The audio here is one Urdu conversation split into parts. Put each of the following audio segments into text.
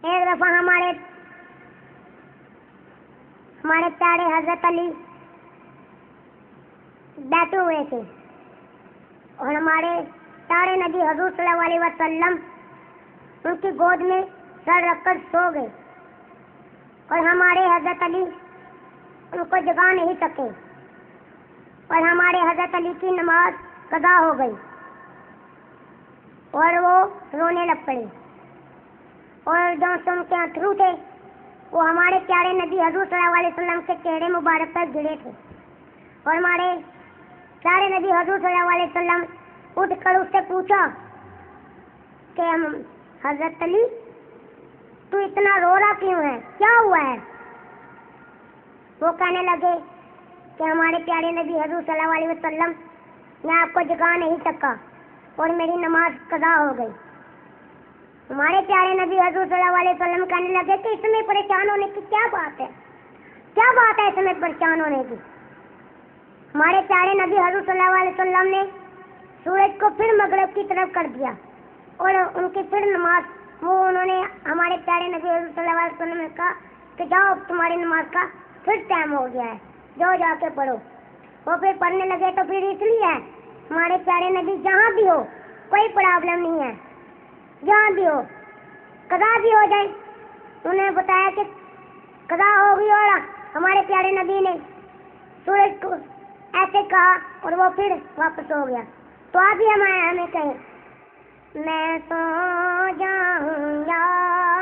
ایک دفعہ ہمارے پیارے حضرت علی بیٹھے ہوئے تھے اور ہمارے پیارے نبی حضور صلی اللہ علیہ وسلم ان کی گود میں سر رکھ کر سو گئے اور ہمارے حضرت علی ان کو جگا نہیں سکے اور ہمارے حضرت علی کی نماز قضا ہو گئی اور وہ رونے لگ پڑے اور جو ان کے اتھرو تھے وہ ہمارے پیارے نبی حضور صلی اللہ علیہ وسلم کے چہرے مبارک پر گرے تھے اور ہمارے پیارے نبی حضور صلی اللہ علیہ وسلم اٹھ کر اس سے پوچھا کہ حضرت علی تو اتنا رو رہا کیوں ہے, کیا ہوا ہے؟ وہ کہنے لگے کہ ہمارے پیارے نبی حضور صلی اللہ علیہ وسلم نے آپ کو جگا نہیں سکا اور میری نماز قضا ہو گئی. ہمارے پیارے نبی حضور صلی اللہ علیہ وسلم کہنے لگے کہ اس میں پریشان ہونے کی کیا بات ہے, کیا بات ہے اس میں پریشان ہونے کی. ہمارے پیارے نبی حضور صلی اللہ علیہ وسلم نے سورج کو پھر مغرب کی طرف کر دیا اور ان کی پھر نماز انہوں نے ہمارے پیارے نبی حضور صلی اللہ علیہ وسلم نے کہا کہ جاؤ تمہاری نماز کا پھر ٹائم ہو گیا ہے, جاؤ جا کے پڑھو. وہ پھر پڑھنے لگے تو پھر اس لیے ہمارے پیارے نبی جہاں بھی ہو کوئی پرابلم نہیں ہے, جہاں بھی ہو قضا بھی ہو جائے. انہوں نے بتایا کہ قضا ہوگی اور ہمارے پیارے نبی نے سورج کو ایسے کہا اور وہ پھر واپس ہو گیا. تو آپ بھی ہمیں کہیں میں سو جاؤں یا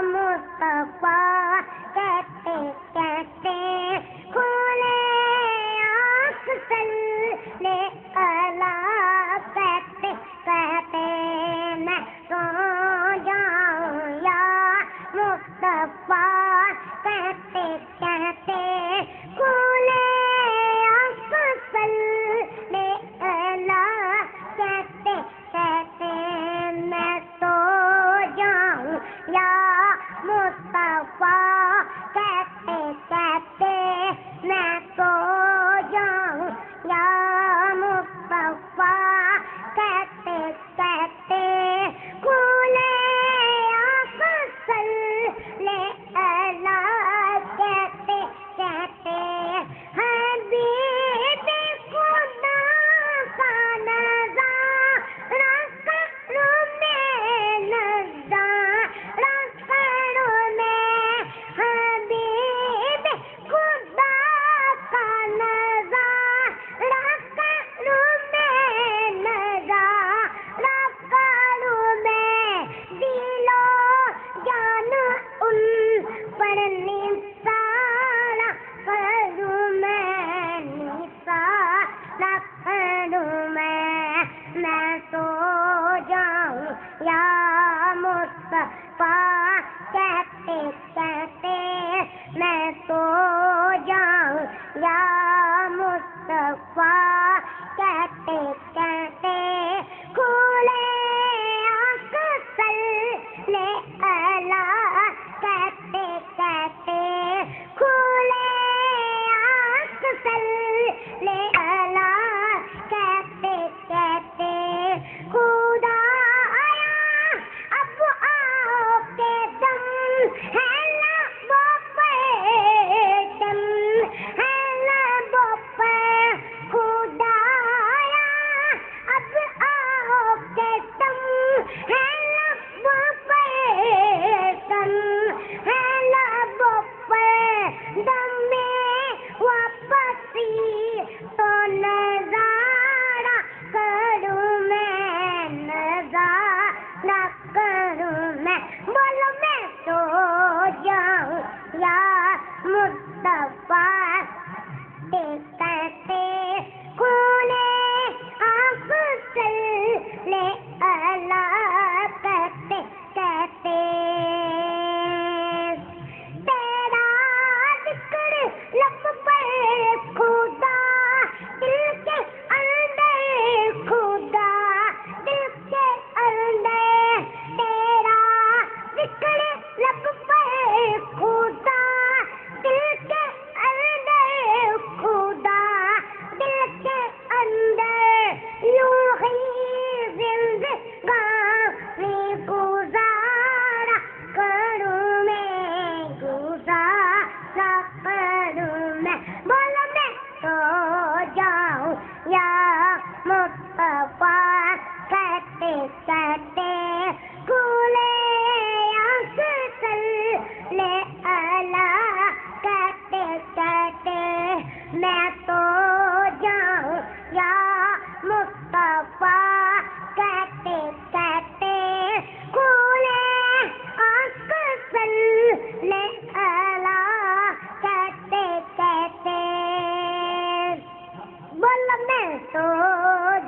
مصطفیٰ کہتے کہتے کھولے آنکھ صلی اللہ کہتے کہتے میں سو جاؤں یا مصطفیٰ کہتے کہتے کھولے آنکھ صلی اللہ کہتے کہتے میں سو جاؤں یا مصطفیٰ کہتے کہتے میں سو جاؤں یا مصطفیٰ کہتے کہتے کھولے آنکھ صلی اللہ کہتے کہتے حبیب خدا کا نظارہ کروں میں, نظارہ کروں میں حبیب خدا کا نظارہ کروں میں, نظارہ کروں میں دل و جان ان پر نثارہ کروں میں, نثارہ کروں میں سو جاؤں یا مصطفیٰ کہتے کہتے میں سو جاؤں یا مصطفیٰ کہتے کہتے کھولے آنکھ صلی اللہ کہتے کہتے کھولے آنکھ صلی اللہ کہتے کہتے خدا آیا اب آؤ کے دم ہے نا کہتے کھولے آنکھ صلی اللہ کہتے کہتے میں تو جاؤں یا مصطفیٰ کہتے کہتے کھولے آنکھ صلی اللہ کہتے کہتے بول میں تو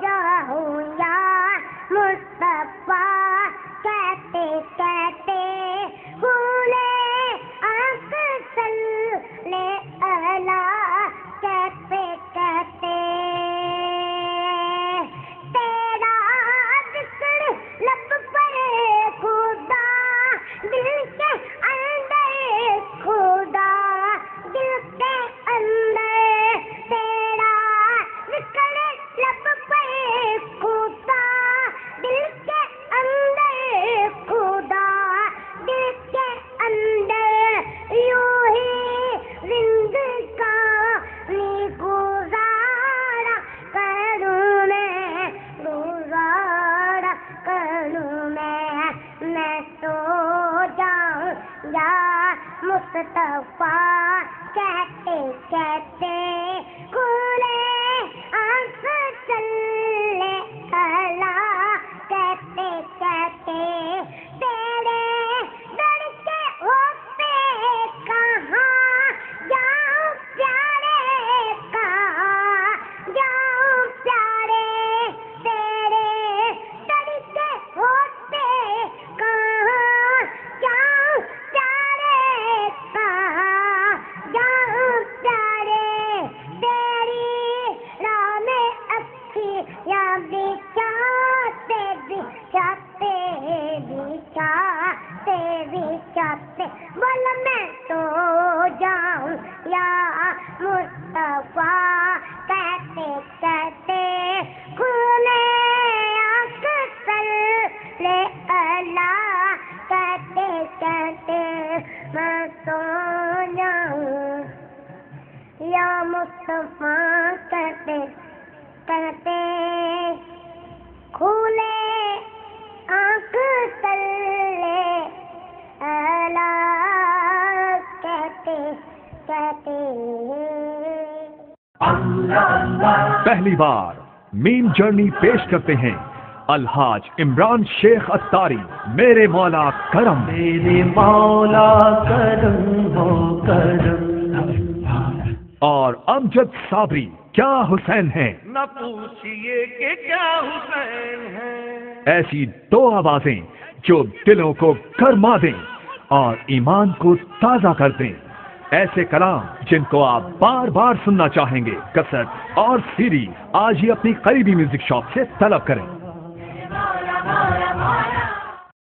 جاؤں یا مصطفیٰ کہتے کہتے کھولے آنکھ صلی اللہ کہتے کہتے تیرا ذکر لب پر خدا دل کے اندر خدا دل کے اندر تیرا ذکر لب پر خدا دل کے اندر خدا دل کے اندر یوں ہی زندگانی گزارا کروں میں گزارا کروں میں تو جاؤں یا مصطفیٰ کہتے کہتے کھولے آنکھ صلی اللہ کہتے کہتے تیرے در کے ہوتے کہاں جاؤں پیارے کہاں جاؤں پیارے تیرے در کے ہوتے کہاں جاؤں پیارے کہاں جاؤں پیارے تیری راہ میں اکھیاں بچھاتے بچھاتے بچھاتے بچھاتے بول میں تو جاؤں یا مصطفیٰ کہتے کہتے کھولے آنکھ صلی اللہ کہتے کہتے میں تو جاؤں یا مصطفیٰ کہتے کہتے کھولے آنکھ صلی اللہ کہتے کہتے پہلی بار میم جرنی پیش کرتے ہیں الحاج عمران شیخ اتاری میرے مولا کرم میرے مولا کرم ہو کرم اور امجد صابری کیا حسین ہیں نہ پوچھئے کہ کیا حسین ہے ایسی دو آوازیں جو دلوں کو گرما دیں اور ایمان کو تازہ کر دیں ایسے کلام جن کو آپ بار بار سننا چاہیں گے کسٹ اور سیڈی آج ہی اپنی قریبی میوزک شاپ سے طلب کریں